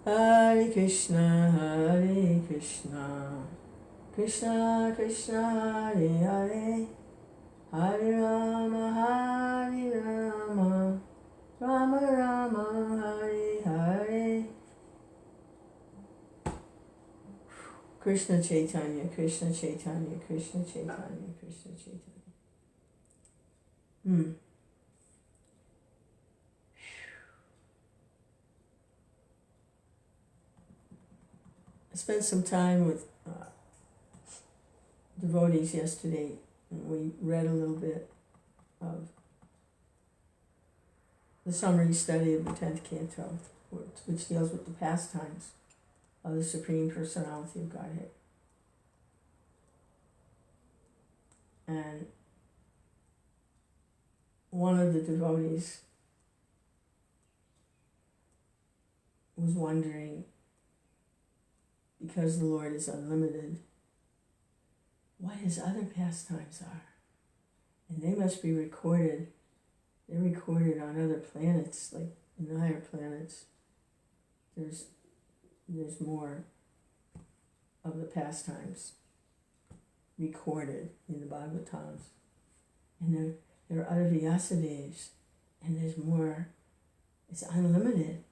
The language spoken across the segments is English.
Hare Krishna, Krishna Krishna, Hare Hare, Hare Rama, Rama Rama, Hare Hare. Krishna Chaitanya, Krishna Chaitanya, Krishna Chaitanya, Krishna Chaitanya. I spent some time with devotees yesterday, and we read a little bit of the summary study of the 10th canto, which deals with the pastimes of the Supreme Personality of Godhead. And one of the devotees was wondering, because the Lord is unlimited, what his other pastimes are. And they must be recorded. They're recorded on other planets, like in the higher planets. There's more of the pastimes recorded in the Bhagavatams. And there are other Vyasadevas, and there's more. It's unlimited.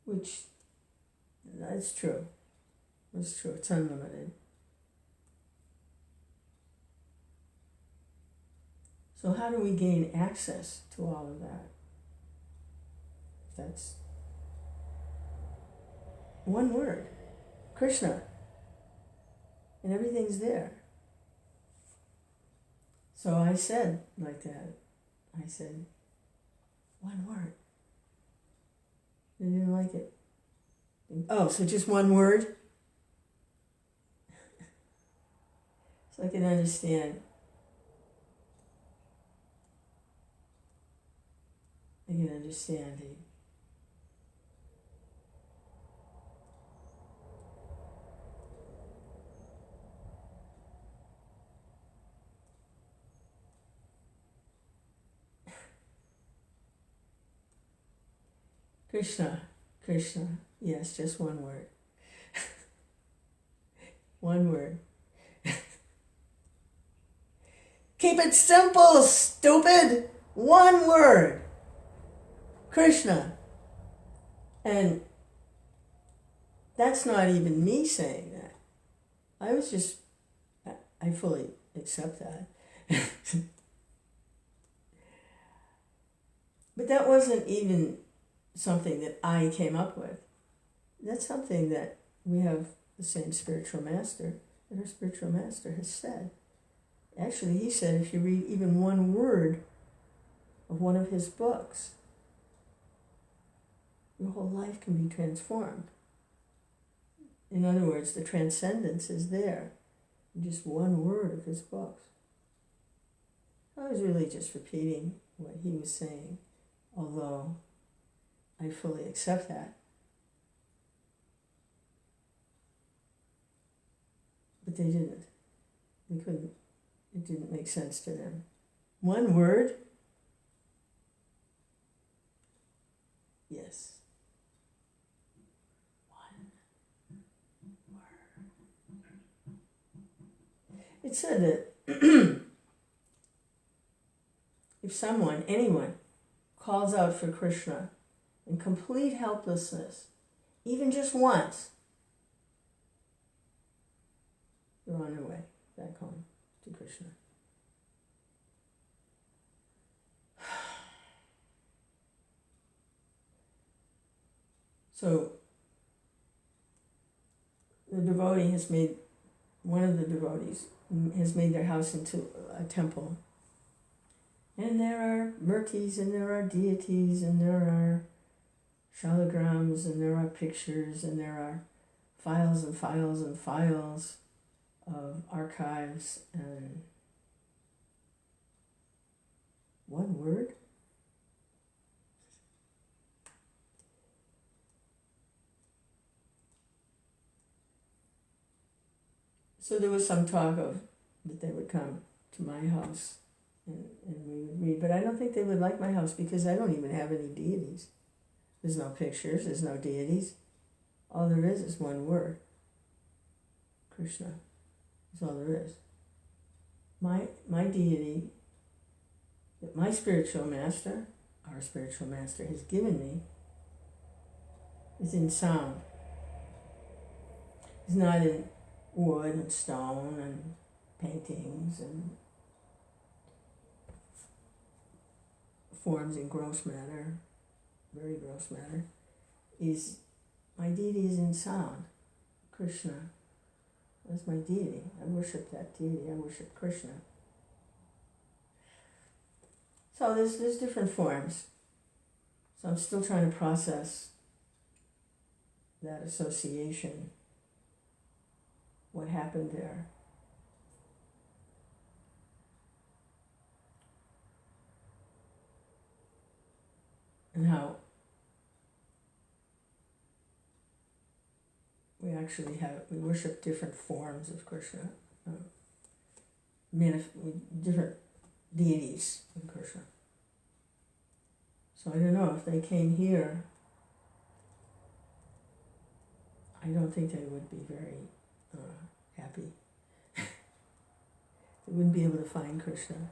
Which, that's true. It's true, it's unlimited. So how do we gain access to all of that? That's one word, Krishna, and everything's there. So I said like that, I said, one word. They didn't like it. Oh, so just one word? So I can understand. I can understand it. Krishna, Krishna, yes, just one word. One word. Keep it simple, stupid! One word. Krishna. And that's not even me saying that. I fully accept that. But that wasn't even something that I came up with. That's something that we have the same spiritual master, that our spiritual master has said. Actually, he said if you read even one word of one of his books, your whole life can be transformed. In other words, the transcendence is there in just one word of his books. I was really just repeating what he was saying, although I fully accept that. But they didn't. They couldn't. It didn't make sense to them. One word? Yes. One word. It said that if someone, anyone, calls out for Krishna in complete helplessness, even just once, they're on their way back home to Krishna. So the devotee has made, one of the devotees has made their house into a temple. And there are murtis, and there are deities, and there are shalagrams, and there are pictures, and there are files and files and files of archives, and one word? So there was some talk of that they would come to my house and we would read, but I don't think they would like my house because I don't even have any deities. There's no pictures, there's no deities. All there is one word. Krishna. That's all there is. My deity, that my spiritual master, our spiritual master, has given me is in sound. It's not in wood and stone and paintings and forms in gross matter, very gross matter. My deity is in sound. Krishna. That's my deity. I worship that deity. I worship Krishna. So there's different forms. So I'm still trying to process that association. What happened there? And how we worship different forms of Krishna, different deities in Krishna. So I don't know if they came here, I don't think they would be very happy. They wouldn't be able to find Krishna.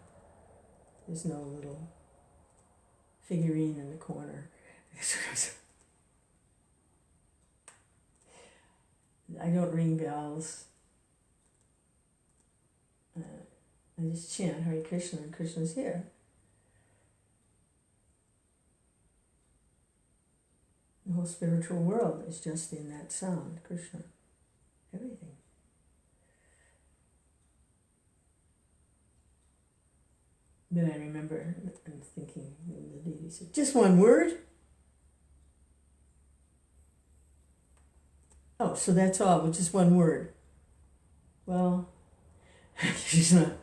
There's no little figurine in the corner. I don't ring bells. I just chant Hare Krishna and Krishna's here. The whole spiritual world is just in that sound, Krishna. Everything. But I remember and thinking, the deity said, just one word? Oh, so that's all, with just one word. Well, Krishna.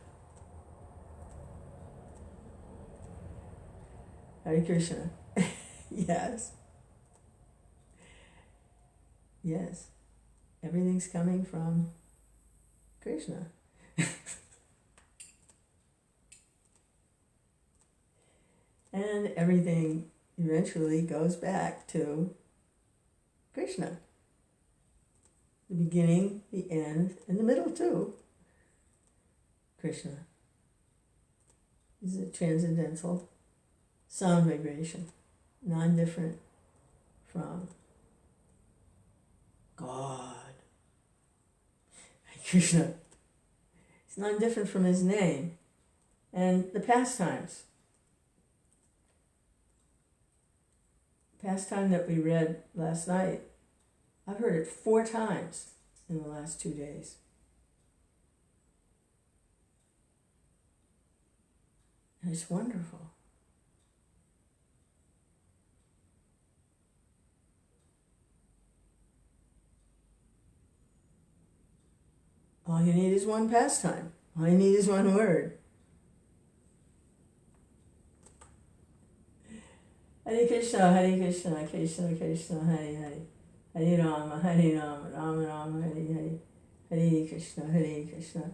Hare Krishna. Yes. Yes. Everything's coming from Krishna. And everything eventually goes back to Krishna. The beginning, the end, and the middle too. Krishna is a transcendental sound vibration, non-different from God. Krishna. It's non-different from his name. And the pastimes. Pastime that we read last night, I've heard it 4 times in the last 2 days. And it's wonderful. All you need is one pastime. All you need is one word. Hare Krishna, Krishna Krishna, Hare Hare. Hare Rama, Rama Rama, Hare Hare. Hare Krishna, Hare Krishna.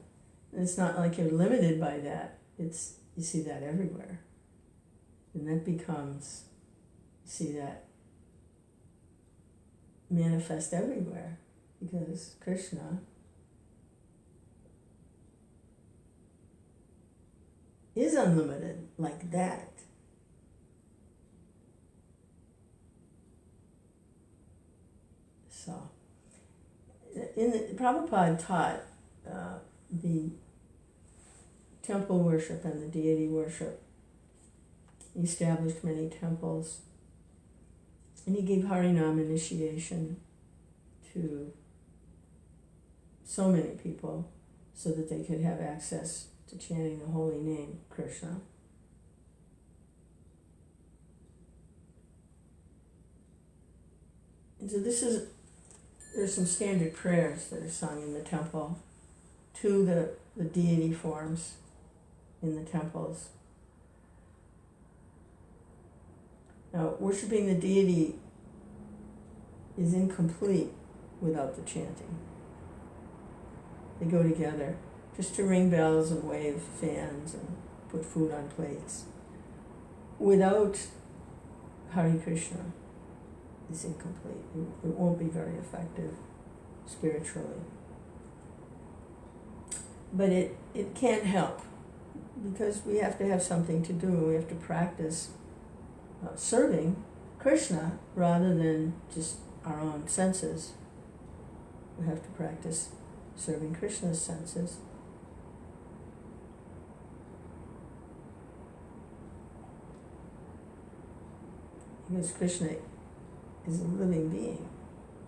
And it's not like you're limited by that. It's, you see that everywhere. And that becomes, you see that manifest everywhere. Because Krishna is unlimited like that. So, Prabhupada taught the temple worship and the deity worship. He established many temples, and he gave Harinam initiation to so many people so that they could have access to chanting the holy name, Krishna. And so there's some standard prayers that are sung in the temple to the deity forms in the temples. Now, worshiping the deity is incomplete without the chanting. They go together. Just to ring bells and wave fans and put food on plates. Without Hare Krishna, is incomplete. It won't be very effective spiritually. But it can help, because we have to have something to do. We have to practice serving Krishna rather than just our own senses. We have to practice serving Krishna's senses. Because Krishna is a living being,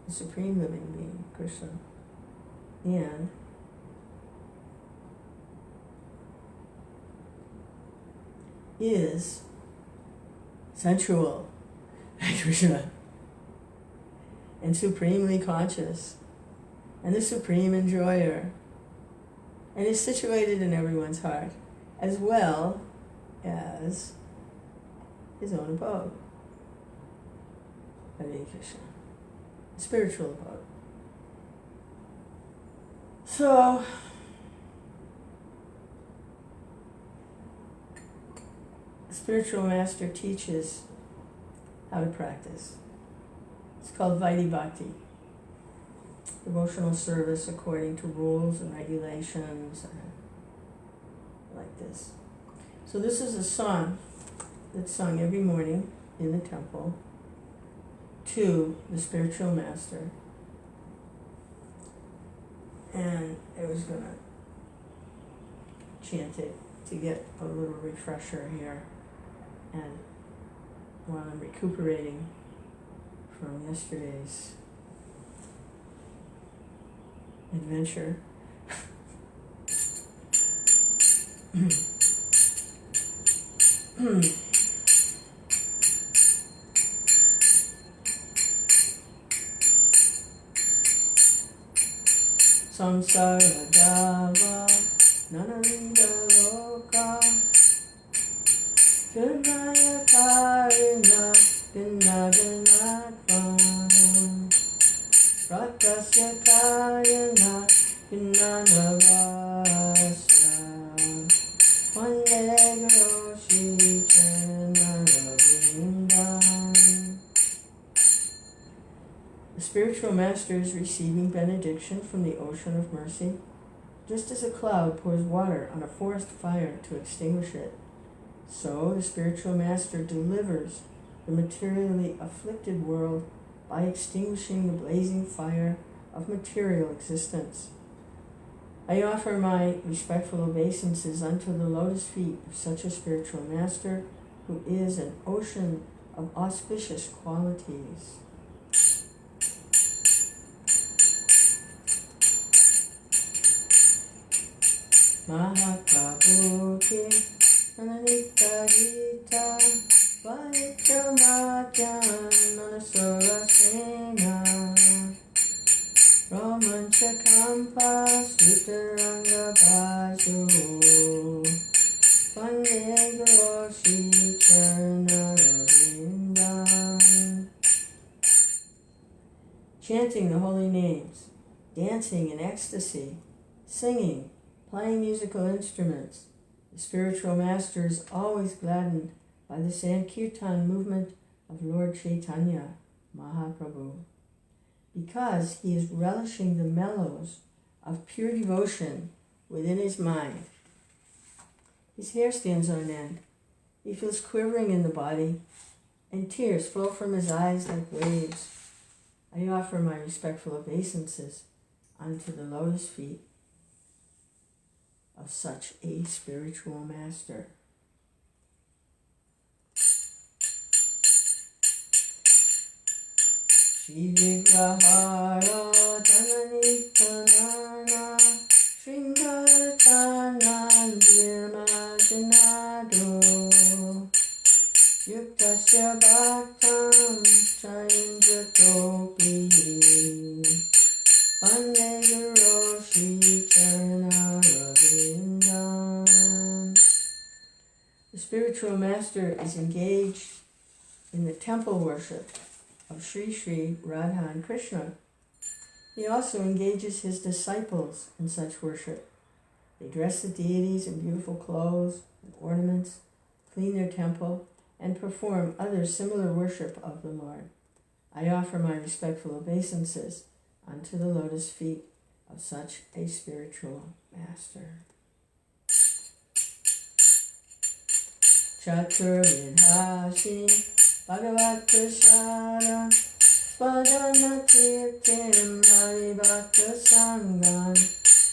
a supreme living being, Krishna. And is sensual, Krishna, and supremely conscious, and the supreme enjoyer, and is situated in everyone's heart, as well as his own abode. Hare Krishna, spiritual abode. So, the spiritual master teaches how to practice. It's called Vaidhi Bhakti, devotional service according to rules and regulations, like this. So this is a song that's sung every morning in the temple to the spiritual master. And I was going to chant it to get a little refresher here, and while I'm recuperating from yesterday's adventure. Samsara Dava Nananda Loka Jnaya Karina Ganaganatvam Pratasya Karina Gnanavasya Vande Guru Shri Chanaravindam. The spiritual master is receiving benediction from the ocean of mercy, just as a cloud pours water on a forest fire to extinguish it. So the spiritual master delivers the materially afflicted world by extinguishing the blazing fire of material existence. I offer my respectful obeisances unto the lotus feet of such a spiritual master, who is an ocean of auspicious qualities. Mahaprabhu ki ananita gita Vaityamadyan manasura sena Romanchakampa sutaranga baju Vande Guru Shri Chanaravindam. Chanting the holy names, dancing in ecstasy, singing, playing musical instruments, the spiritual master is always gladdened by the Sankirtan movement of Lord Chaitanya Mahaprabhu, because he is relishing the mellows of pure devotion within his mind. His hair stands on end, he feels quivering in the body, and tears flow from his eyes like waves. I offer my respectful obeisances unto the lotus feet of such a spiritual master. Shri Vigrahara Dhananitanana Shringaratanan Virmajanado Yuktasya Bhaktam Chaindratopi Vande Guru Shri Chanaravindam. The spiritual master is engaged in the temple worship of Sri Sri Radha and Krishna. He also engages his disciples in such worship. They dress the deities in beautiful clothes and ornaments, clean their temple, and perform other similar worship of the Lord. I offer my respectful obeisances unto the lotus feet of such a spiritual master. Chaturvidhashi Bhagavat Prasada Spadana Tirtim Haribhakta Sangam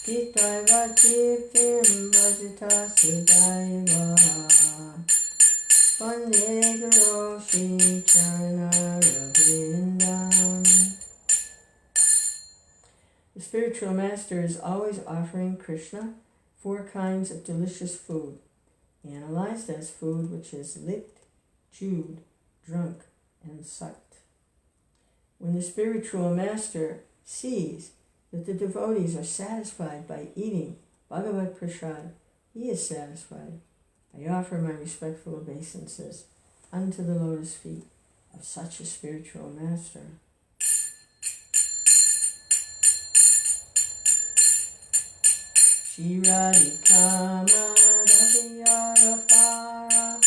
Kitaiva Tirtim Bhajita Sudaiva Vande Guru Shri Charana Ravindam. The spiritual master is always offering Krishna 4 kinds of delicious food, analyzed as food which is licked, chewed, drunk, and sucked. When the spiritual master sees that the devotees are satisfied by eating Bhagavat Prasad, he is satisfied. I offer my respectful obeisances unto the lotus feet of such a spiritual master. Shiradikama Radhiyara Para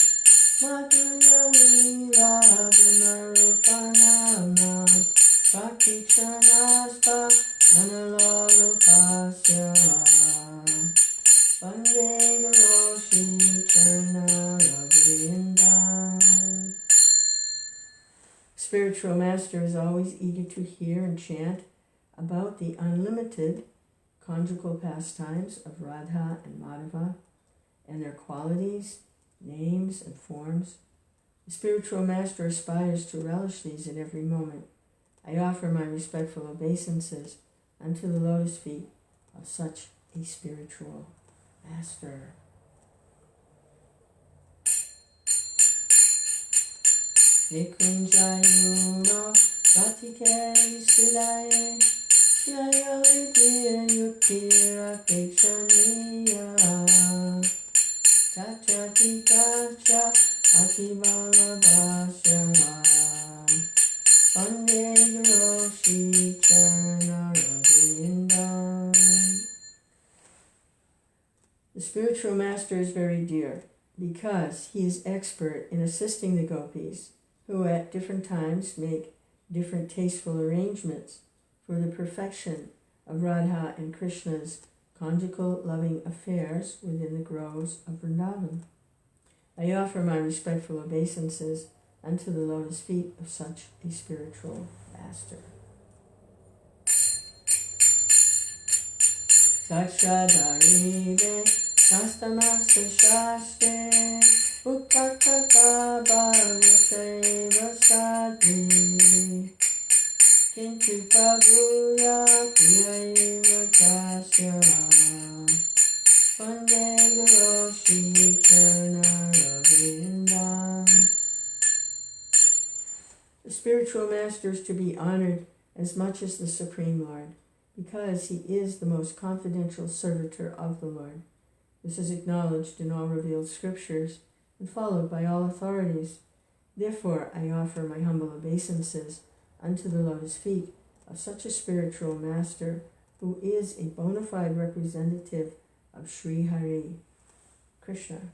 Madhurya Lila Gunarupanama Bhakti Chanaspa Analalupasya Vande Guru Shri Charana Ravindam. Spiritual master is always eager to hear and chant about the unlimited conjugal pastimes of Radha and Madhava and their qualities, names, and forms. The spiritual master aspires to relish these at every moment. I offer my respectful obeisances unto the lotus feet of such a spiritual master. Nikunjayuno Vatike Sidaye Yaya Vidya Yukira Pekshaniya Tatrati Tacha Ativala Bhasya Vande Guru Shri Charana Ravindam. The spiritual master is very dear because he is expert in assisting the gopis who at different times make different tasteful arrangements for the perfection of Radha and Krishna's conjugal loving affairs within the groves of Vrindavan. I offer my respectful obeisances unto the lotus feet of such a spiritual master. Sakshadarive Shastamasa Shaste Uppakaka Bhavyateva Sadhi Kintu Prabhuya Priyaiva Kasya Vande Guru Shri Charana Ravindam. The spiritual master is to be honored as much as the Supreme Lord, because he is the most confidential servitor of the Lord. This is acknowledged in all revealed scriptures and followed by all authorities. Therefore, I offer my humble obeisances unto the lotus feet of such a spiritual master who is a bona fide representative of Sri Hari Krishna.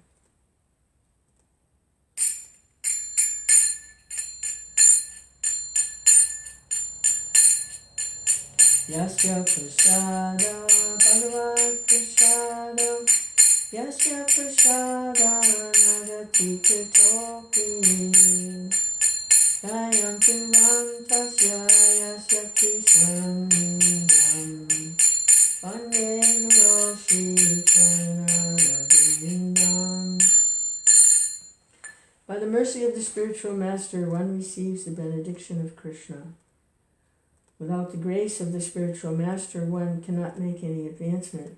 Yasya prasada bhagavat prasada Yasya prasada nagati kritopi Dayam tuvam tasya yasya kisandam Vande Guru Shri Charana Ravindam. By the mercy of the spiritual master, one receives the benediction of Krishna. Without the grace of the spiritual master, one cannot make any advancement.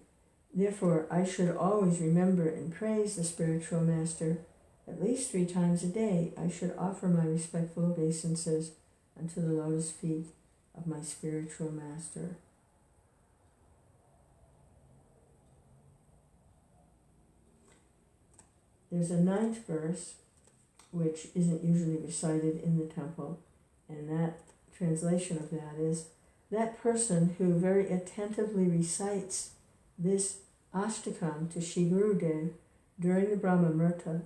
Therefore, I should always remember and praise the spiritual master. At least 3 times a day, I should offer my respectful obeisances unto the lotus feet of my spiritual master. There's a 9th verse, which isn't usually recited in the temple, and that translation of that is, that person who very attentively recites this Ashtakam to Shri Gurudev during the Brahma Murta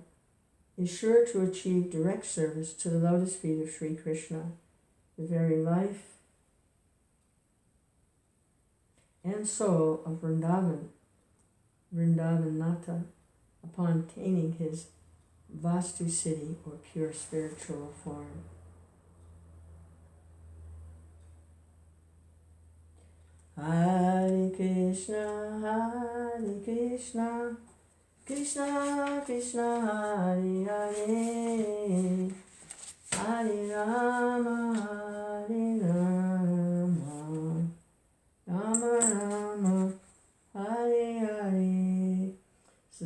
is sure to achieve direct service to the lotus feet of Sri Krishna. the very life and soul of Vrindavanatha, upon attaining his Vastu city or pure spiritual form. Hare Krishna, Krishna Krishna, Hare Hare, Hare Rama, Rama Rama, Hare Hare. So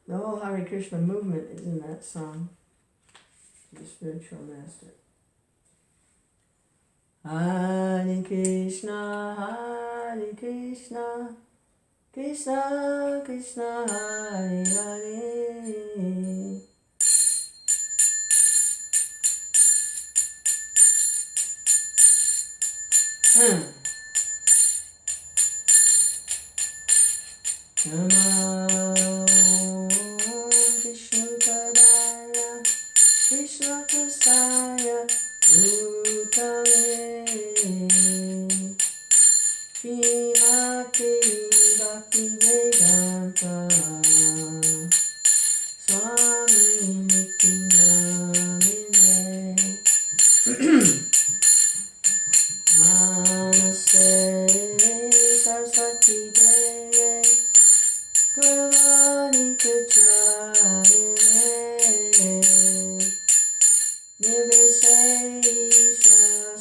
the whole Hare Krishna movement is in that song, the spiritual master. Hare Krishna, Krishna Krishna, Hare Hare. Namo Vishnu Padaya, Krishna Prasaya, Utale, Srimati Bhakti Vedanta, Swami Nityanamine. Namaste Saraswati Deve, Gurvani Pracharine, Nirvisesha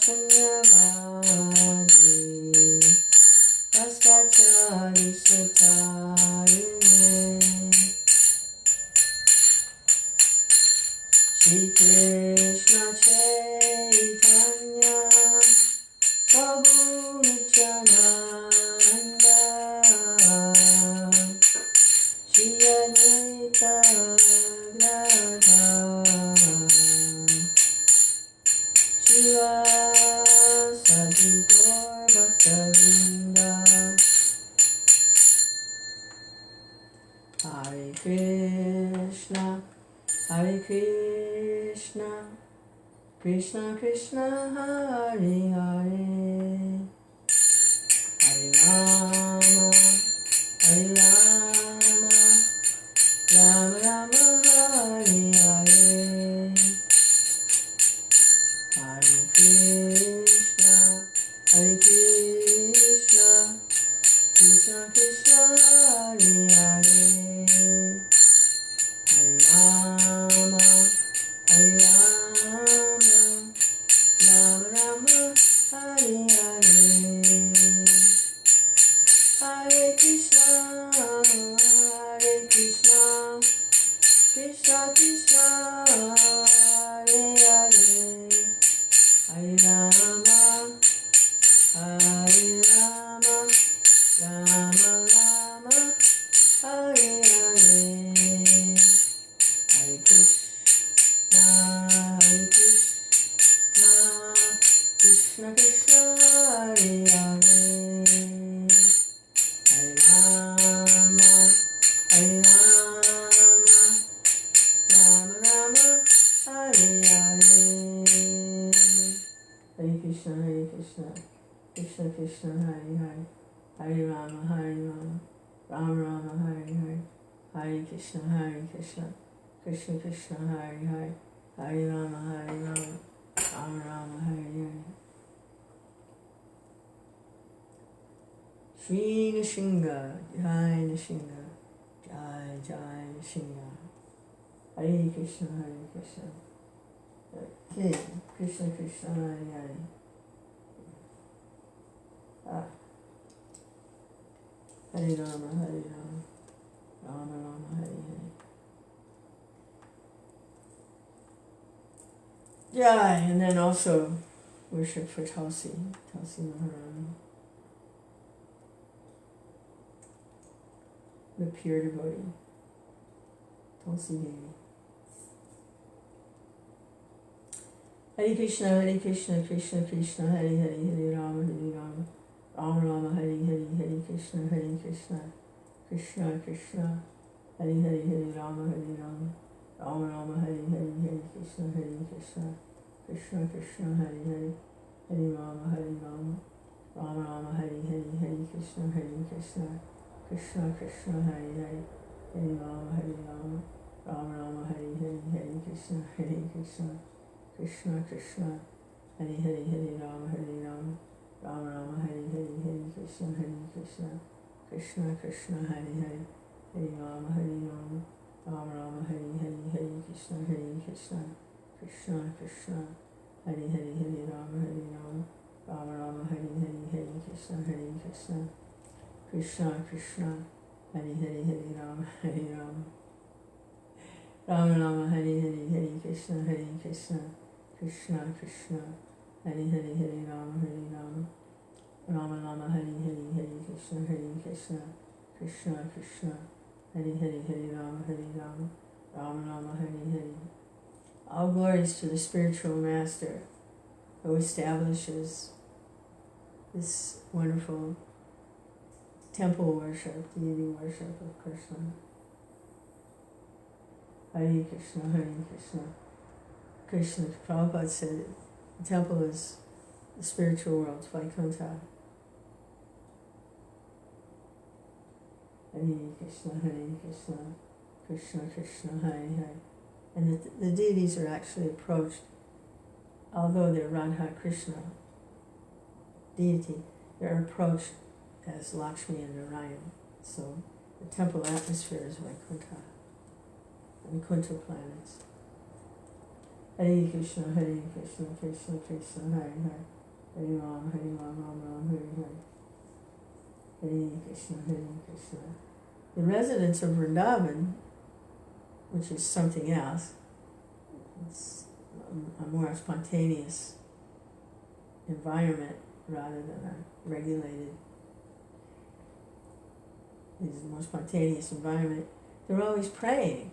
Sunyavadi, Vaskachari Satarine. Shri Krishna Chaitanya, Prabhu Nityananda, Shri Advaita Gadadhara, Shiva Sadi Gaur Bhaktavrinda. Hare Krishna, Krishna Krishna, Hare Hare, Hare Rama, Rama Rama, Hare Hare. Hare Krishna, Krishna Krishna, Hare Hare, Hare Rama, Rama Rama, Hare Hare. Hare Krishna, Krishna Krishna, Hare Hare, Hare Rama, Rama Rama, Hare Hare. Hare Krishna, Krishna Krishna, Hare Hare, Hare Rama, Rama Rama, Hare Hare. Hare Krishna, Krishna Krishna, Hare Hare, Hare Rama, Rama Rama, Hare Hare, Hare Krishna, Krishna Krishna, Hare Hare, Hare Rama, Rama Rama, Hare Hare. Shri Nishinga, Jai Nishinga, Jai Jai Nishinga. Hare Krishna, Okay, Krishna Krishna, Hare Hare. Hare Rama, Rama Rama, Hare Hare. Yeah, and then also worship for Tulsi Maharani, the pure devotee, Tulsi Devi. Hare Krishna, Krishna Krishna, Hare Hare, Hare Rama, Rama Rama, Hare Hare, Hare Krishna, Krishna Krishna, Hare Hare, Hare Rama, Rama Rama, Hare Hare, Hare Krishna, Krishna Krishna, Hare Hare, Hare Rama, Hare Rama, Rama Rama, Hare Hare, Hare Krishna, Krishna Krishna, Hare Hare, Hare Rama, Rama Rama, Hare Hare, Hare Krishna, Krishna Krishna, Hare Hare, Hare Rama, Rama Rama, Hare Hare, Hare Krishna, Krishna Krishna, Hare Hare, Hare Rama, Rama Rama, Hare Hare, Hare Krishna, Krishna Krishna, Hare Hare, Hare Rama, Rama Rama, Hare Hare, Hare Krishna, Krishna Krishna, Hare Hare, Hare Rama, Rama Rama, Hare Hare, Hare Krishna, Krishna Krishna, Hare Hare, Hare Rama, Rama Rama, Hare Hare, Hare Krishna, Krishna Krishna, Hare Hare, Hare Rama, Rama Rama, Hare Hare. All glories to the spiritual master who establishes this wonderful temple worship, deity worship of Krishna. Hare Krishna, Hare Krishna. Krishna, Prabhupada said, the temple is the spiritual world's Vaikuntha. Hare Krishna, Hare Krishna, Krishna Krishna, Hare Hare. And the deities are actually approached, although they're Radha Krishna deity, they're approached as Lakshmi and Narayan. So the temple atmosphere is Vaikuntha, Vaikuntha planets. Hare Krishna, Krishna Krishna, Hare Hare, Hare Rama, Rama, Hare Hare. Hare Krishna, Hare Krishna. The residents of Vrindavan, which is something else, it's a more spontaneous environment rather than a regulated, it's a more spontaneous environment. They're always praying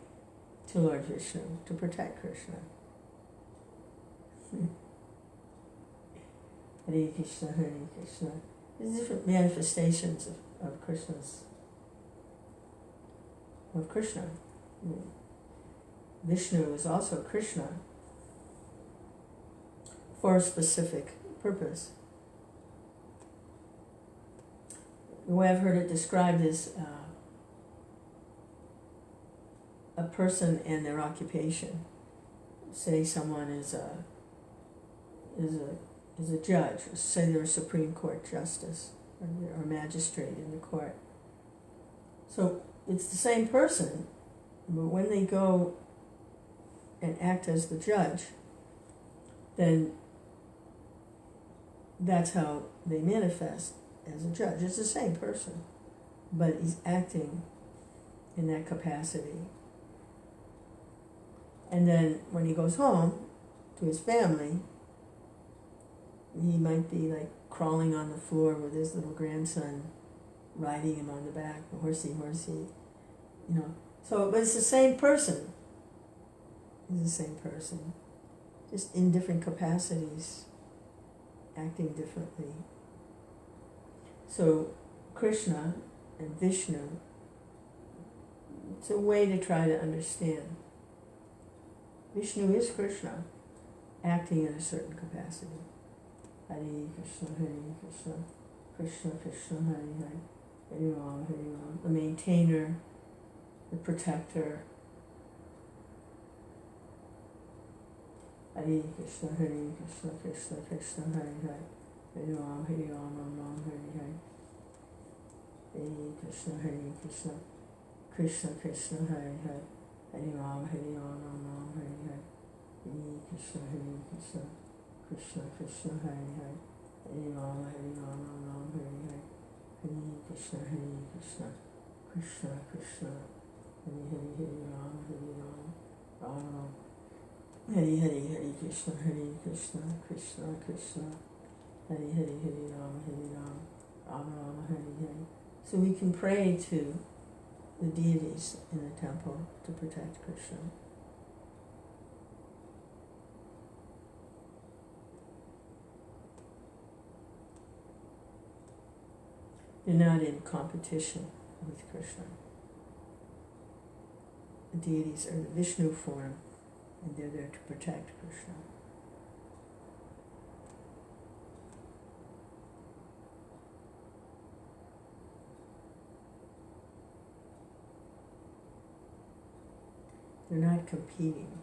to Lord Vishnu to protect Krishna. Hare Krishna, Hare Krishna. There's different manifestations of Krishna. Vishnu is also Krishna for a specific purpose. The way I've heard it described is a person and their occupation. Say someone is a judge, say they're a Supreme Court justice or magistrate in the court. So it's the same person, but when they go and act as the judge, then that's how they manifest as a judge. It's the same person, but he's acting in that capacity. And then when he goes home to his family, he might be like crawling on the floor with his little grandson, riding him on the back, horsey, So, but it's the same person. It's the same person, just in different capacities, acting differently. So, Krishna and Vishnu, it's a way to try to understand. Vishnu is Krishna, acting in a certain capacity. Hare Krishna, Krishna Krishna, Hare Hare, Hare Rama, the maintainer, the protector. Hare Krishna, Krishna Krishna, Hare Hare, Hare Rama, Rama, Hare Hare. Hare Krishna, Krishna Krishna, Hare Hare, Hare Rama, Rama, Hare Hare. Hare Krishna, Krishna Krishna, Hare Hare, Hare Rama, Rama, Hare Hare. Hare Krishna, Krishna Krishna, Hare Hare, Hare Rama, Rama, Hare Hare, Hare Krishna, Krishna Krishna, Hare Hare, Hare Rama, Rama, Hare Hare. So we can pray to the deities in the temple to protect Krishna. They're not in competition with Krishna. The deities are the Vishnu form, and they're there to protect Krishna. They're not competing.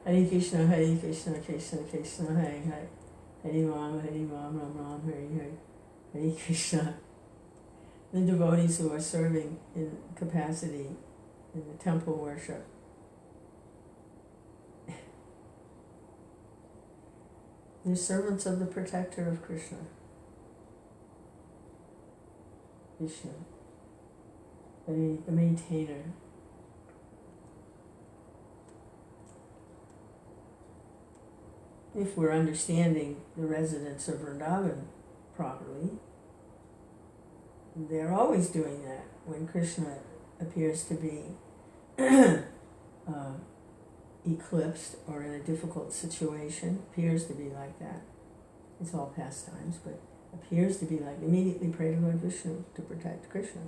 Hare Krishna, Krishna Krishna, Hare Hare. Hare Ram, Ram Ram, Hare Hare. Hare Krishna. The devotees who are serving in capacity in the temple worship, they're servants of the protector of Krishna. Krishna, the maintainer. If we're understanding the residents of Vrindavan properly, they're always doing that. When Krishna appears to be eclipsed or in a difficult situation, appears to be like that. It's all pastimes, but appears to be like, immediately pray to Lord Vishnu to protect Krishna.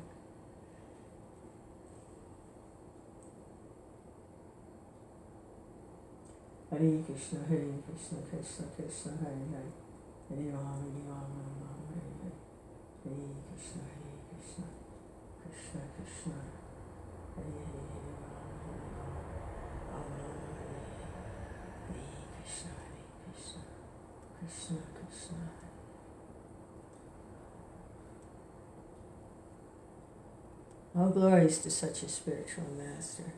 Hare Krishna, Krishna Krishna, Hare Hare. Hare Ram, Ram, Hare Hare. Hare Krishna, Krishna Krishna, Hare Hare. Ram, Hare Krishna, Krishna Krishna. All glories to such a spiritual master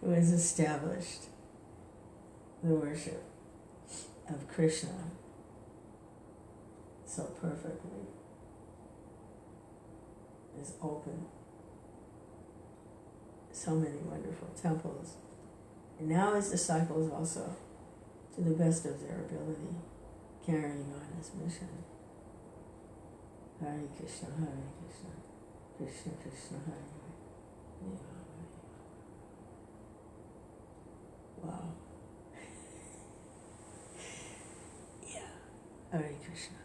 who has established the worship of Krishna so perfectly, is open so many wonderful temples, and now his disciples also, to the best of their ability, carrying on his mission. Hare Krishna, Krishna Krishna, Hare Hare. Wow. Yeah. Hare Krishna.